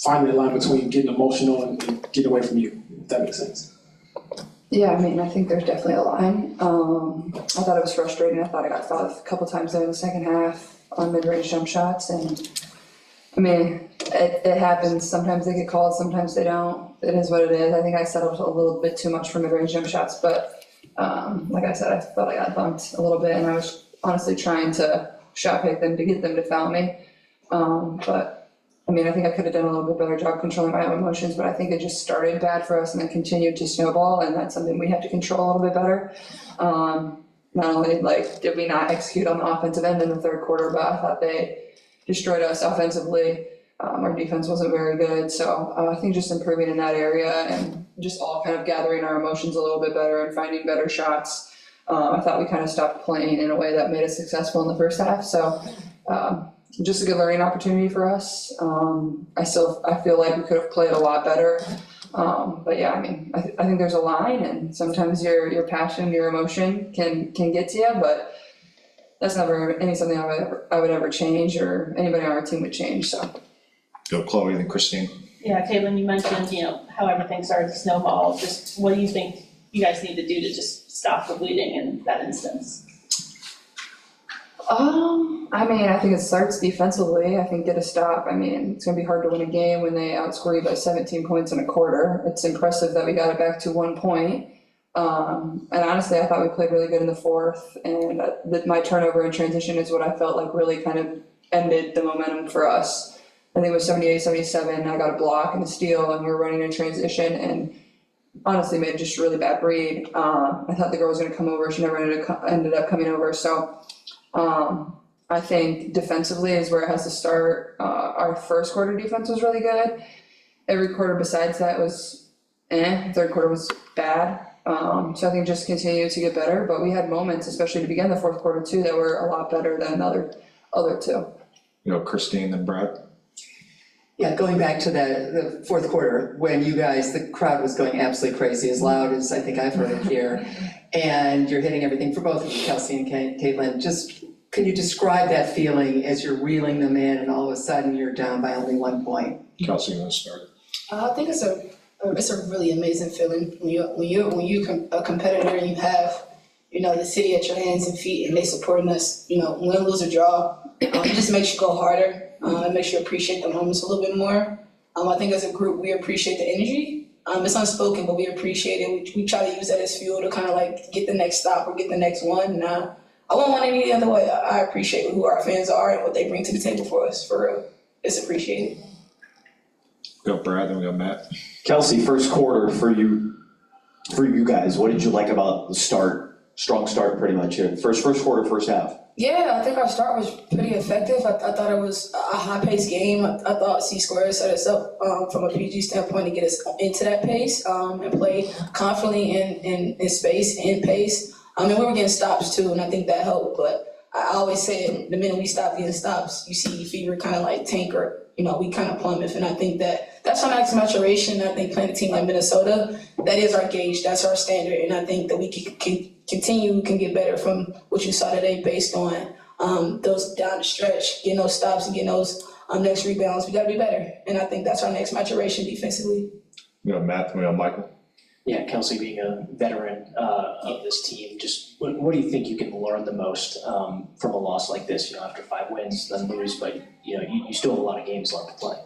finding the line between getting emotional and getting away from you, if that makes sense. Yeah, I mean, I think there's definitely a line. I thought it was frustrating. I thought I got fouled a couple times there in the second half on mid-range jump shots. And I mean, it happens. Sometimes they get called, sometimes they don't. It is what it is. I think I settled a little bit too much for mid-range jump shots, but like I said, I felt I got bumped a little bit, and I was honestly trying to shot pick them to get them to foul me. But I mean, I think I could have done a little bit better job controlling my own emotions, but I think it just started bad for us and then continued to snowball, and that's something we have to control a little bit better. Not only did we not execute on the offensive end in the third quarter, but I thought they destroyed us offensively. Our defense wasn't very good, so I think just improving in that area and just all kind of gathering our emotions a little bit better and finding better shots. I thought we kind of stopped playing in a way that made us successful in the first half, so just a good learning opportunity for us. I feel like we could have played a lot better. But yeah, I mean, I think there's a line, and sometimes your passion, your emotion can get to you, but that's never something I would ever change, or anybody on our team would change, so. Go Chloe, then Christine. Yeah, Caitlin, you mentioned, how everything started to snowball. Just what do you think you guys need to do to just stop the bleeding in that instance? I mean, I think it starts defensively. I think get a stop. I mean, it's going to be hard to win a game when they outscore you by 17 points in a quarter. It's impressive that we got it back to 1 point. And honestly, I thought we played really good in the fourth, and my turnover in transition is what I felt like really kind of ended the momentum for us. I think it was 78-77. I got a block and a steal, and we were running in transition, and honestly made just a really bad read. I thought the girl was going to come over. She never ended up coming over. So I think defensively is where it has to start. Our first quarter defense was really good. Every quarter besides that was Third quarter was bad. So I think just continue to get better. But we had moments, especially to begin the fourth quarter too, that were a lot better than the other two. Christine and Brad. Yeah, going back to the fourth quarter, when you guys, the crowd was going absolutely crazy, as loud as I think I've heard it here, and you're hitting everything for both of you, Kelsey and Caitlin. Just, can you describe that feeling as you're reeling them in and all of a sudden you're down by only 1 point? Kelsey, you want to start? I think it's a really amazing feeling when you're a competitor and you have, the city at your hands and feet and they supporting us, win, lose, or draw. It just makes you go harder. It makes you appreciate the moments a little bit more. I think as a group, we appreciate the energy. It's unspoken, but we appreciate it. We try to use that as fuel to kind of get the next stop or get the next one. I won't want any other way. I appreciate who our fans are and what they bring to the table for us, for real. It's appreciated. Go Brad, then we go Matt. Kelsey, first quarter for you guys, what did you like about the start? Strong start pretty much here. First quarter, first half. Yeah, I think our start was pretty effective. I thought it was a high-paced game. I thought C-Square set us up from a PG standpoint to get us into that pace and play confidently in space and pace. We were getting stops too, and I think that helped. But I always say the minute we stop getting stops, you see Fever kind of tank or, we kind of plummet. And I think that's our next maturation. I think playing a team like Minnesota, that is our gauge. That's our standard. And I think that we can get better from what you saw today based on those down the stretch, getting those stops and getting those next rebounds. We got to be better. And I think that's our next maturation defensively. We go Matt, then we go Michael. Yeah, Kelsey, being a veteran of this team, just what do you think you can learn the most from a loss like this? After 5 wins, then lose, but you still have a lot of games left to play.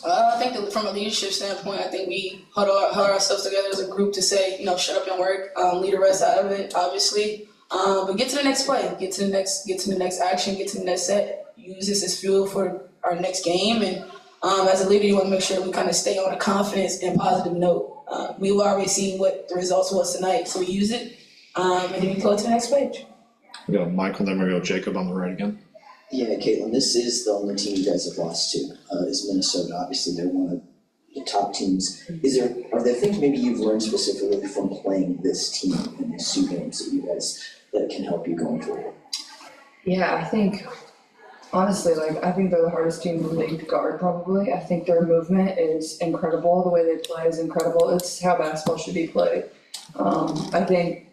I think that from a leadership standpoint, I think we held ourselves together as a group to say, shut up and work, lead the rest out of it, obviously. But get to the next play, get to the next action, get to the next set. Use this as fuel for our next game. And as a leader, you want to make sure we kind of stay on a confidence and positive note. We've already seen what the results was tonight, so we use it, and then we go to the next page. We go Michael, then we go Jacob on the right again. Yeah, Caitlin, this is the only team you guys have lost to, is Minnesota. Obviously, they're one of the top teams. Are there things maybe you've learned specifically from playing this team in these 2 games that can help you going forward? Yeah, I think, honestly, I think they're the hardest team in the league to guard, probably. I think their movement is incredible. The way they play is incredible. It's how basketball should be played. I think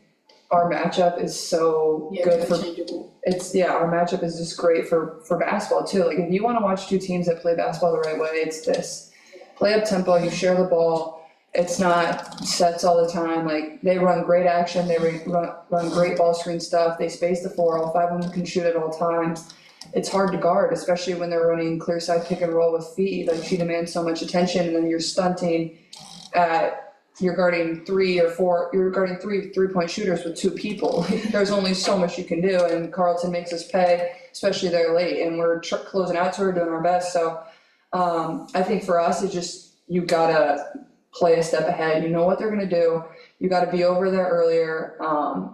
our matchup is so good for our matchup is just great for basketball too. If you want to watch 2 teams that play basketball the right way, it's this. play up tempo, you share the ball. It's not sets all the time, like, they run great action, they run great ball screen stuff, they space the floor, all 5 of them can shoot at all times. It's hard to guard, especially when they're running clear side pick and roll with feet, like she demands so much attention, and then you're stunting you're guarding 3 or 4, you're guarding 3-point shooters with 2 people. There's only so much you can do, and Carleton makes us pay, especially they're late, and we're closing out to her, doing our best, so I think for us, it's just, you gotta play a step ahead, you know what they're gonna do, you gotta be over there earlier,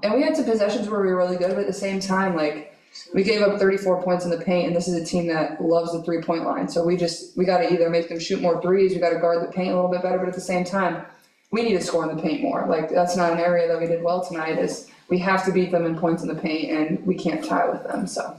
and we had some possessions where we were really good, but at the same time, like, we gave up 34 points in the paint, and this is a team that loves the 3-point line, so we gotta either make them shoot more threes, we gotta guard the paint a little bit better, but at the same time, we need to score in the paint more, like, that's not an area that we did well tonight, is we have to beat them in points in the paint, and we can't tie with them, so.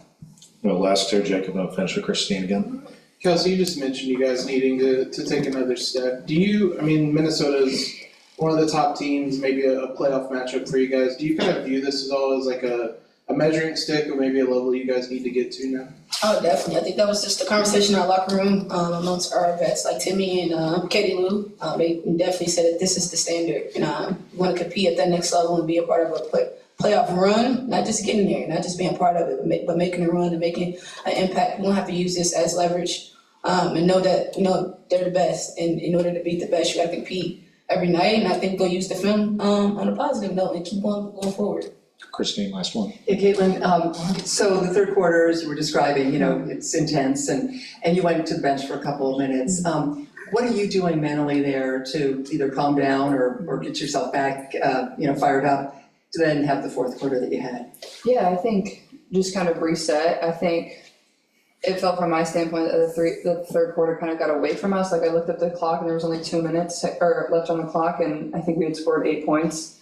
Well, last two, Jacob, and I'll finish with Christine again. Kelsey, you just mentioned you guys needing to take another step. Minnesota's one of the top teams, maybe a playoff matchup for you guys. Do you kind of view this as all as like a measuring stick or maybe a level you guys need to get to now? Oh, definitely. I think that was just a conversation in our locker room amongst our vets like Timmy and Katie Lou. They definitely said that this is the standard, and we want to compete at that next level and be a part of a playoff run, not just getting there, not just being part of it, but making a run and making an impact. We don't have to use this as leverage, and know that they're the best. And in order to beat the best, you got to compete every night. And I think they'll use the film on a positive note and keep on going forward. Christine, last one. Yeah, Caitlin, so the third quarter, as you were describing, it's intense, and you went to the bench for a couple of minutes. What are you doing mentally there to either calm down or get yourself back, fired up, to then have the fourth quarter that you had? Yeah, I think just kind of reset. I think it felt from my standpoint that the third quarter kind of got away from us. Like, I looked at the clock and there was only 2 minutes left on the clock, and I think we had scored 8 points.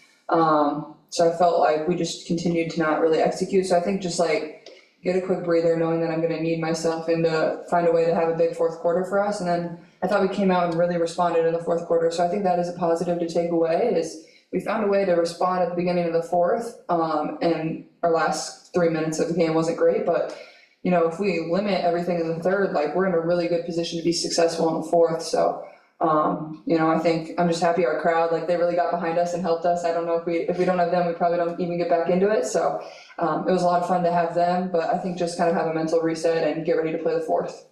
So I felt like we just continued to not really execute. So I think just like get a quick breather, knowing that I'm going to need myself and to find a way to have a big fourth quarter for us. And then I thought we came out and really responded in the fourth quarter. So I think that is a positive to take away, is we found a way to respond at the beginning of the fourth. And our last 3 minutes of the game wasn't great, but if we limit everything in the third, like, we're in a really good position to be successful in the fourth. So I think I'm just happy our crowd, like, they really got behind us and helped us. I don't know if we don't have them, we probably don't even get back into it. So it was a lot of fun to have them, but I think just kind of have a mental reset and get ready to play the fourth.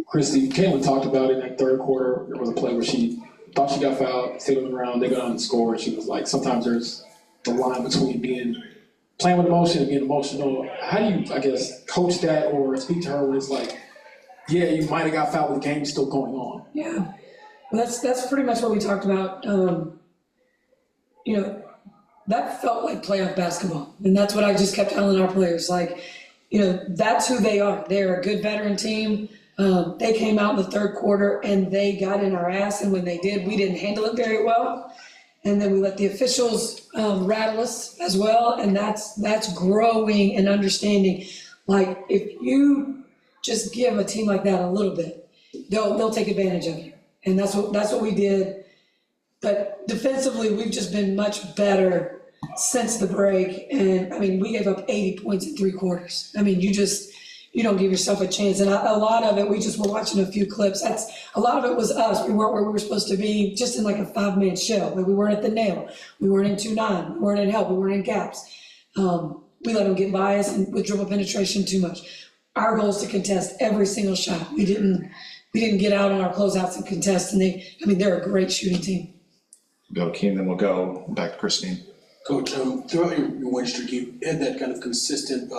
Christie, Caitlin talked about it in that third quarter. There was a play where she thought she got fouled, stayed on the ground, they got on and scored. She was like, sometimes there's the line between playing with emotion and being emotional. How do you, I guess, coach that or speak to her when it's like, yeah, you might have got fouled, but the game's still going on? Yeah. Well, that's pretty much what we talked about. That felt like playoff basketball. And that's what I just kept telling our players. Like, that's who they are. They're a good veteran team. They came out in the third quarter and they got in our ass. And when they did, we didn't handle it very well. And then we let the officials rattle us as well. And that's growing and understanding. Like, if you just give a team like that a little bit, they'll take advantage of you. And that's what we did. But defensively, we've just been much better since the break. And we gave up 80 points in 3 quarters. You don't give yourself a chance. And a lot of it, we just were watching a few clips. A lot of it was us. We weren't where we were supposed to be, just in like a 5-man shell. Like, we weren't at the nail. We weren't in 2-9. We weren't in help. We weren't in gaps. We let them get by us and with dribble penetration too much. Our goal is to contest every single shot. We didn't get out on our closeouts and contest, and they're a great shooting team. Go Keen, then we'll go back to Christine. Coach, throughout your win streak, you had that kind of consistent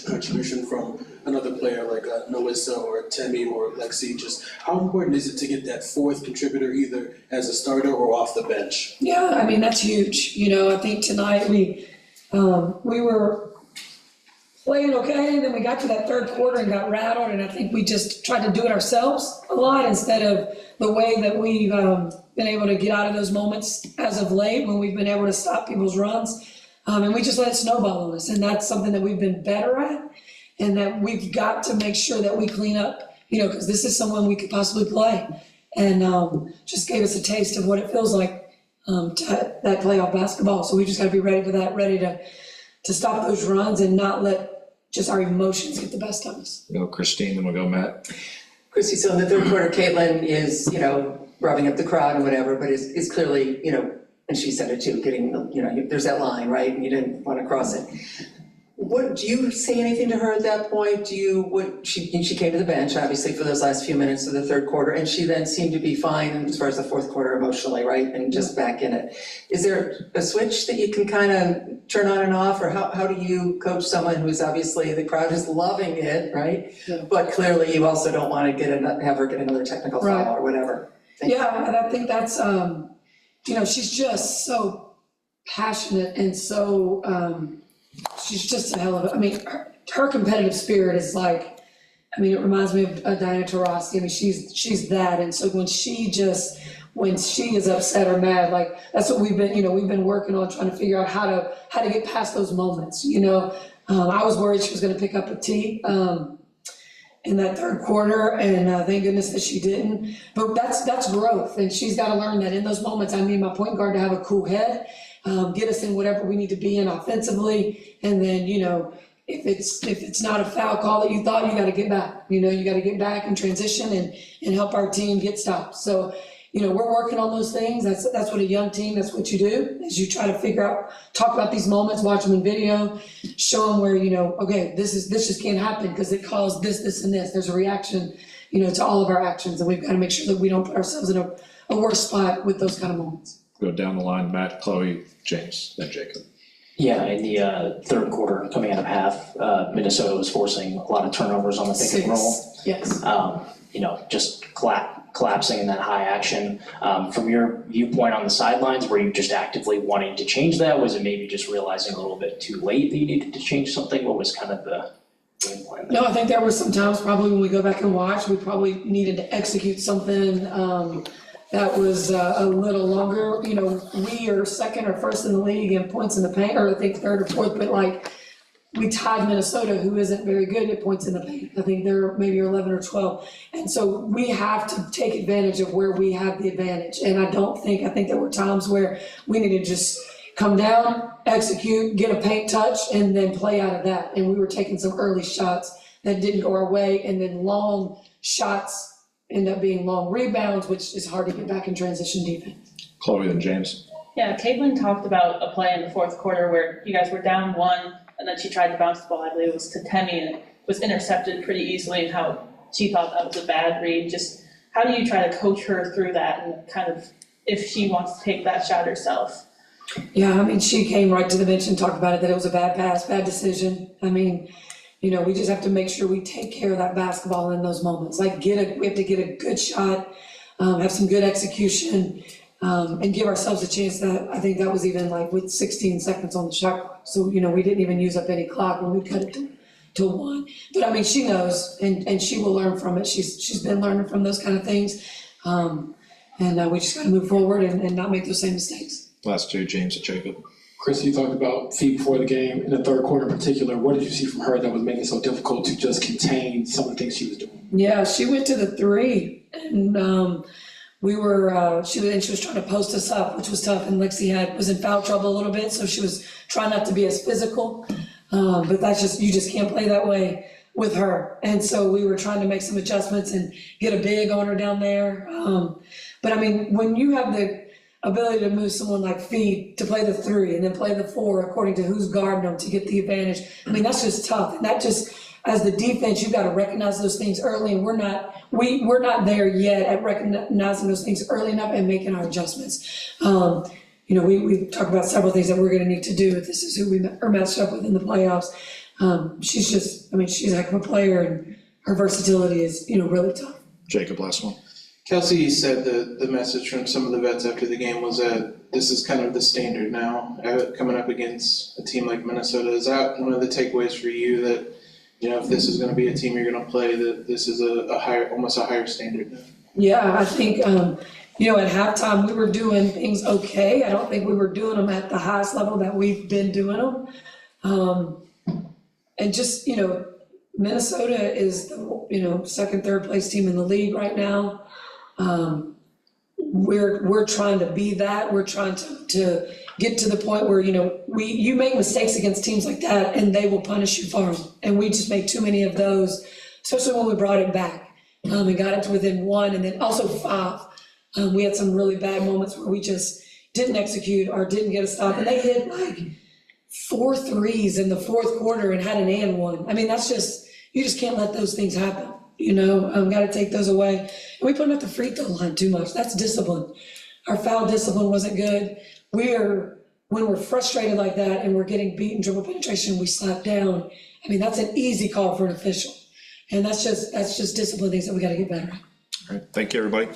contribution from another player like Nawissa or Temi or Lexi. Just how important is it to get that fourth contributor either as a starter or off the bench? Yeah, that's huge. I think tonight we were playing okay, and then we got to that third quarter and got rattled, and I think we just tried to do it ourselves a lot instead of the way that we've been able to get out of those moments as of late when we've been able to stop people's runs. And we just let it snowball on us, and that's something that we've been better at, and that we've got to make sure that we clean up, because this is someone we could possibly play. And just gave us a taste of what it feels like that playoff basketball. So we just got to be ready for that, ready to stop those runs and not let just our emotions get the best of us. We'll go Christine, then we'll go Matt. Christie, so in the third quarter, Caitlin is, rubbing up the crowd and whatever, but is clearly, you know, and she said it too, getting, you know, there's that line, right, and you didn't want to cross it. What, do you say anything to her at that point? She came to the bench, obviously, for those last few minutes of the third quarter, and she then seemed to be fine as far as the fourth quarter emotionally, right, and just back in it. Is there a switch that you can kind of turn on and off, or how do you coach someone who's obviously, the crowd is loving it, right? Yeah. But clearly you also don't want to have her get another technical Right. foul or whatever. Yeah, and I think that's, you know, she's just so passionate and so, she's just a hell of a, I mean, her competitive spirit is like, I mean, it reminds me of Diana Taurasi. I mean, she's that, and so when she is upset or mad, like, that's what we've been working on, trying to figure out how to get past those moments, you know? I was worried she was gonna pick up a T, in that third quarter, and thank goodness that she didn't. But that's growth, and she's gotta learn that in those moments, I need my point guard to have a cool head, get us in whatever we need to be in offensively, and then, you know, if it's not a foul call that you thought, you gotta get back. You know, you gotta get back and transition and help our team get stops. So, you know, we're working on those things. That's what a young team, that's what you do, is you try to figure out, talk about these moments, watch them in video, show them where, you know, okay, this just can't happen because it caused this, and this. There's a reaction, you know, to all of our actions, and we've got to make sure that we don't put ourselves in a worse spot with those kind of moments. Go down the line, Matt, Chloe, James, then Jacob. Yeah, in the third quarter, coming out of half, Minnesota was forcing a lot of turnovers on the pick and roll. Yes. You know, just collapsing in that high action. From your viewpoint on the sidelines, were you just actively wanting to change that? Was it maybe just realizing a little bit too late that you needed to change something? What was kind of the game plan there? No, I think there were some times probably when we go back and watch, we probably needed to execute something that was a little longer. You know, we are second or first in the league in points in the paint, or I think third or fourth, but like, we tied Minnesota, who isn't very good at points in the paint. I think they're maybe 11 or 12. And so we have to take advantage of where we have the advantage. And I think there were times where we needed to just come down, execute, get a paint touch, and then play out of that. And we were taking some early shots that didn't go our way, and then long shots end up being long rebounds, which is hard to get back in transition defense. Chloe, then James. Yeah, Caitlin talked about a play in the fourth quarter where you guys were down one, and then she tried to bounce the ball, I believe it was to Temi, and it was intercepted pretty easily, and how she thought that was a bad read. Just how do you try to coach her through that, and kind of if she wants to take that shot herself? Yeah, I mean, she came right to the bench and talked about it, that it was a bad pass, bad decision. I mean, you know, we just have to make sure we take care of that basketball in those moments. Like, we have to get a good shot, have some good execution, and give ourselves a chance. That I think that was even like with 16 seconds on the shot clock. So, you know, we didn't even use up any clock when we cut it to one. But I mean, she knows, and she will learn from it. She's been learning from those kind of things. And we just got to move forward and not make those same mistakes. Last two, James and Jacob. Chris, you talked about Fee before the game, in the third quarter in particular. What did you see from her that was making it so difficult to just contain some of the things she was doing? Yeah, she went to the three, and we were, she was trying to post us up, which was tough, and Lexi was in foul trouble a little bit, so she was trying not to be as physical, but you just can't play that way with her. And so we were trying to make some adjustments and get a big on her down there. But I mean, when you have the ability to move someone like Fee to play the three and then play the four according to who's guarding them to get the advantage, I mean, that's just tough. And that just, as the defense, you've got to recognize those things early, and we're not there yet at recognizing those things early enough and making our adjustments. You know, we talked about several things that we're going to need to do if this is who we are matched up with in the playoffs. She's a heck of a player, and her versatility is, you know, really tough. Jacob, last one. Kelsey said the message from some of the vets after the game was that this is kind of the standard now, coming up against a team like Minnesota. Is that one of the takeaways for you, that, you know, if this is going to be a team you're going to play, that this is almost a higher standard now? Yeah, I think, you know, at halftime, we were doing things okay. I don't think we were doing them at the highest level that we've been doing them. And just, you know, Minnesota is the, you know, second, third place team in the league right now. We're trying to be that. We're trying to get to the point where, you know, you make mistakes against teams like that and they will punish you for them. And we just made too many of those, especially when we brought it back. And got it to within one and then also 5. We had some really bad moments where we just didn't execute or didn't get a stop, and they hit like 4 threes in the fourth quarter and had an and one. I mean, that's just, you just can't let those things happen, gotta take those away. And we put them at the free throw line too much, that's discipline. Our foul discipline wasn't good. When we're frustrated like that and we're getting beaten dribble penetration, we slap down. I mean, that's an easy call for an official. And that's just discipline things that we gotta get better at. All right, thank you, everybody.